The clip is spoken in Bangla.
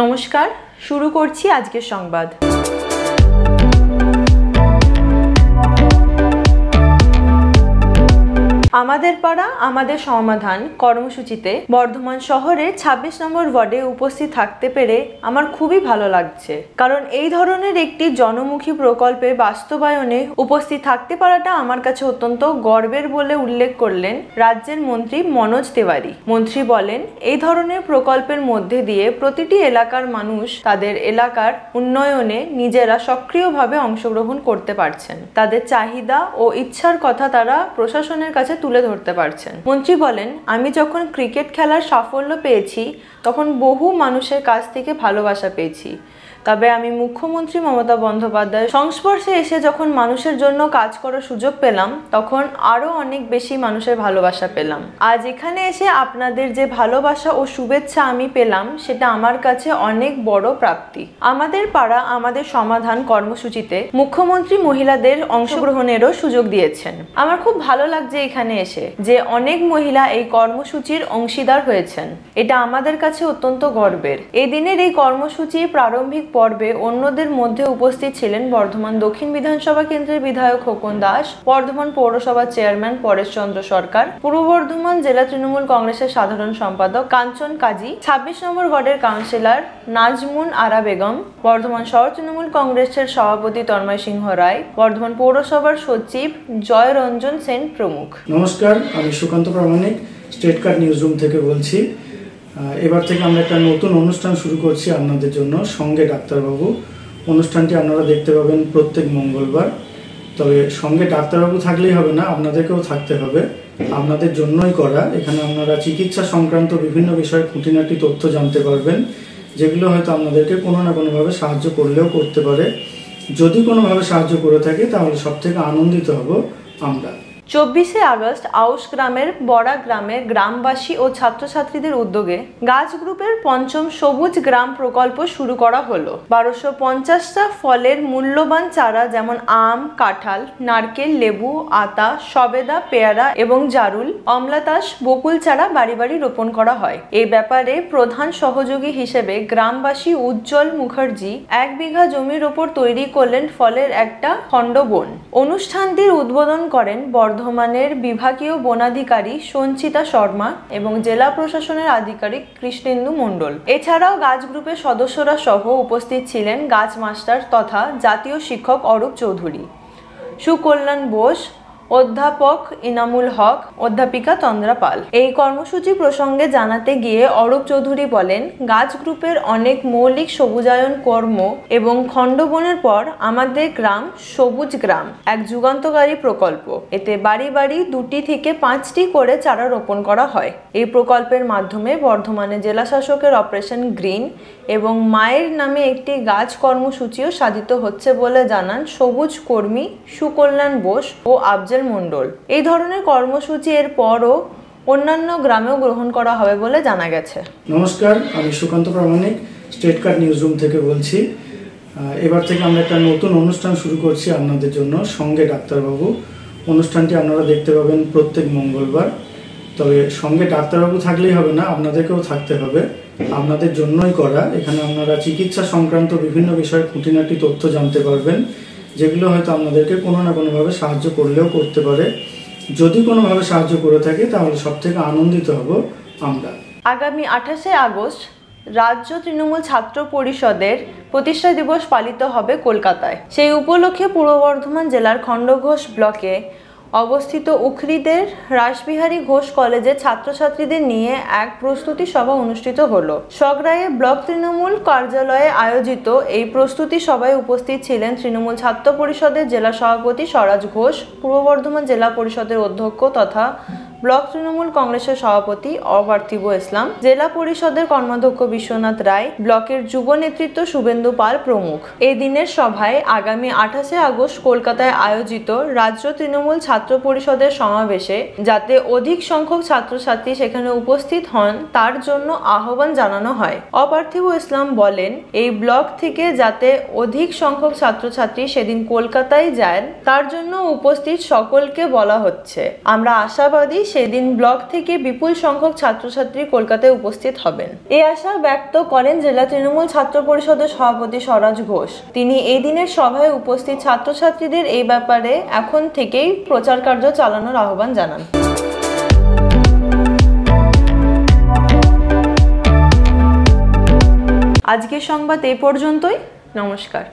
নমস্কার, শুরু করছি আজকের সংবাদ। আমাদের পাড়া আমাদের সমাধান কর্মসূচিতে বর্ধমান শহরের ২৬ নম্বর ওয়ার্ডে উপস্থিত থাকতে পেরে আমার খুবই ভালো লাগছে, কারণ এই ধরনের একটি জনমুখী প্রকল্পে বাস্তবায়নে উপস্থিত থাকতে পারাটা আমার কাছে অত্যন্ত গর্বের বলে উল্লেখ করলেন রাজ্যের মন্ত্রী মনোজ তেওয়ারি। মন্ত্রী বলেন, এই ধরনের প্রকল্পের মধ্যে দিয়ে প্রতিটি এলাকার মানুষ তাদের এলাকার উন্নয়নে নিজেরা সক্রিয়ভাবে অংশগ্রহণ করতে পারছেন। তাদের চাহিদা ও ইচ্ছার কথা তারা প্রশাসনের কাছে তুলে ধরতে পারছেন। মন্ত্রী বলেন, আমি যখন ক্রিকেট খেলার সাফল্য পেয়েছি তখন বহু মানুষের কাছ থেকে ভালোবাসা পেয়েছি, তবে আমি মুখ্যমন্ত্রী মমতা বন্দ্যোপাধ্যায়ের সংস্পর্শে এসে যখন মানুষের জন্য কাজ করার সুযোগ পেলাম তখন আরও অনেক বেশি মানুষের ভালোবাসা পেলাম। আজ এখানে এসে আপনাদের যে ভালোবাসা ও শুভেচ্ছা আমি পেলাম সেটা আমার কাছে অনেক বড় প্রাপ্তি। আমাদের পাড়া আমাদের সমাধান কর্মসূচিতে মুখ্যমন্ত্রী মহিলাদের অংশগ্রহণেরও সুযোগ দিয়েছেন। আমার খুব ভালো লাগছে এখানে এসে যে অনেক মহিলা এই কর্মসূচির অংশীদার হয়েছেন, এটা আমাদের কাছে অত্যন্ত গর্বের। এই দিনের এই কর্মসূচির প্রারম্ভিক পর্বে অন্যদের মধ্যে উপস্থিত ছিলেন বর্ধমান দক্ষিণ বিধানসভা কেন্দ্রের বিধায়ক খোকন দাস, বর্ধমান পৌরসভার চেয়ারম্যান পরেশ চন্দ্র সরকার, পূর্ব বর্ধমান জেলা তৃণমূল কংগ্রেসের সাধারণ সম্পাদক কাঞ্চন কাজী, ২৬ নম্বর ওয়ার্ডের কাউন্সিলর নাজমুন আরা বেগম, বর্ধমান শহর তৃণমূল কংগ্রেসের সভাপতি তন্ময় সিংহ রায়, বর্ধমান পৌরসভার সচিব জয় রঞ্জন সেন প্রমুখ। নমস্কার, আমি সুকান্ত প্রামাণিক স্টেট কার্ড নিউজ রুম থেকে বলছি। এবার থেকে আমরা একটা নতুন অনুষ্ঠান শুরু করছি আপনাদের জন্য, সঙ্গে ডাক্তারবাবু। অনুষ্ঠানটি আপনারা দেখতে পাবেন প্রত্যেক মঙ্গলবার। তবে সঙ্গে ডাক্তারবাবু থাকলেই হবে না, আপনাদেরকেও থাকতে হবে, আপনাদের জন্যই করা। এখানে আপনারা চিকিৎসা সংক্রান্ত বিভিন্ন বিষয়ে খুঁটিনাটি তথ্য জানতে পারবেন, যেগুলো হয়তো আপনাদেরকে কোনো না কোনোভাবে সাহায্য করলেও করতে পারে। যদি কোনোভাবে সাহায্য করে থাকে তাহলে সব থেকে আনন্দিত হব আমরা। ২৪শে আগস্ট আউশ গ্রামের বড়া গ্রামের গ্রামবাসী ও ছাত্রছাত্রীদের উদ্যোগে গাছ গ্রুপের পঞ্চম সবুজ গ্রাম প্রকল্প শুরু করা হলো। ১২৫০টা ফলের মূল্যবান চারা যেমন আম, কাঁঠাল, নারকেল, লেবু, আতা, সবেদা, পেয়ারা এবং জারুল, অমলাতাস, বকুল চারা বাড়ি বাড়ি রোপণ করা হয়। এই ব্যাপারে প্রধান সহযোগী হিসেবে গ্রামবাসী উজ্জ্বল মুখার্জি ১ বিঘা জমির ওপর তৈরি করলেন ফলের একটা খণ্ড বন। অনুষ্ঠানটির উদ্বোধন করেন বর্ধমানের বিভাগীয় বনাধিকারী সঞ্চিতা শর্মা এবং জেলা প্রশাসনের আধিকারিক কৃষ্ণেন্দু মণ্ডল। এছাড়াও গাছ গ্রুপের সদস্যরা সহ উপস্থিত ছিলেন গাছ মাস্টার তথা জাতীয় শিক্ষক অরূপ চৌধুরী, সুকল্যাণ বোস, অধ্যাপক ইনামুল হক, অধ্যাপিকা তন্দ্রা পাল। এই কর্মসূচি প্রসঙ্গে জানাতে গিয়ে অরূপ চৌধুরী বলেন, গাছ গ্রুপের অনেক মৌলিক সবুজায়ন কর্ম এবং খণ্ডবনের পর আমাদের গ্রাম সবুজ গ্রাম এক যুগান্তকারী প্রকল্প। এতে বাড়ি বাড়ি ২টি থেকে ৫টি করে চারা রোপণ করা হয়। এই প্রকল্পের মাধ্যমে বর্ধমানে জেলা শাসকের অপারেশন গ্রিন এবং মায়ের নামে একটি গাছ কর্মসূচিও সাধিত হচ্ছে বলে জানান সবুজ কর্মী সুকল্যাণ বোস ও আফজল মণ্ডল। এই ধরনের কর্মসূচি এর পরও অন্যান্য গ্রামেও গ্রহণ করা হবে বলে জানা গেছে। নমস্কার, আমি সুকান্ত প্রামাণিক স্টেট কার্ড নিউজ রুম থেকে বলছি। এবার থেকে আমরা একটা নতুন অনুষ্ঠান শুরু করছি আপনাদের জন্য, সঙ্গে ডাক্তারবাবু। অনুষ্ঠানটি আপনারা দেখতে পাবেন প্রত্যেক মঙ্গলবার। তবে সঙ্গে ডাক্তারবাবু থাকলেই হবে না, আপনাদেরকেও থাকতে হবে, আপনাদের জন্যই করা। এখানে আপনারা চিকিৎসা সংক্রান্ত বিভিন্ন বিষয়ে খুঁটিনাটি তথ্য জানতে পারবেন, যেগুলো হয়তো আপনাদেরকে কোনো না কোনোভাবে সাহায্য করলেও করতে পারে। যদি কোনোভাবে সাহায্য করে থাকে তাহলে সব থেকে আনন্দিত হব আমরা। আগামী ২৮শে আগস্ট রাজ্য তৃণমূল ছাত্র পরিষদের প্রতিষ্ঠা দিবস পালিত হবে কলকাতায়। সেই উপলক্ষে পূর্ব বর্ধমান জেলার খণ্ডঘোষ ব্লকে অবস্থিত উখরিদের রাসবিহারী ঘোষ কলেজের ছাত্রছাত্রীদের নিয়ে এক প্রস্তুতি সভা অনুষ্ঠিত হলো। সগড়াইয়ে ব্লক তৃণমূল কার্যালয়ে আয়োজিত এই প্রস্তুতি সভায় উপস্থিত ছিলেন তৃণমূল ছাত্র পরিষদের জেলা সভাপতি স্বরাজ ঘোষ, পূর্ব বর্ধমান জেলা পরিষদের অধ্যক্ষ তথা ব্লক তৃণমূল কংগ্রেসের সভাপতি অপার্থিব ইসলাম, জেলা পরিষদের কর্মাধ্যক্ষ বিশ্বনাথ রায়, ব্লকের যুব নেতৃত্ব শুভেন্দু পাল প্রমুখ। এই দিনের সভায় আগামী 28শে আগস্ট কলকাতায় আয়োজিত রাজ্য তৃণমূল ছাত্র পরিষদের সমাবেশে যাতে অধিক সংখ্যক ছাত্রছাত্রী সেখানে উপস্থিত হন তার জন্য আহ্বান জানানো হয়। অপার্থিব ইসলাম বলেন, এই ব্লক থেকে যাতে অধিক সংখ্যক ছাত্রছাত্রী সেদিন কলকাতায় যায় তার জন্য উপস্থিত সকলকে বলা হচ্ছে। আমরা আশাবাদী সেদিন ব্লক থেকে বিপুল সংখ্যক ছাত্রছাত্রী কলকাতায় উপস্থিত হবেন। এই আশা ব্যক্ত করেন জেলা তৃণমূল ছাত্র পরিষদের সভাপতি স্বরাজ ঘোষ। তিনি এই দিনের সভায় উপস্থিত ছাত্রছাত্রীদের এই ব্যাপারে এখন থেকেই প্রচার কার্য চালানোর আহ্বান জানান। আজকের সংবাদ এই পর্যন্তই। নমস্কার।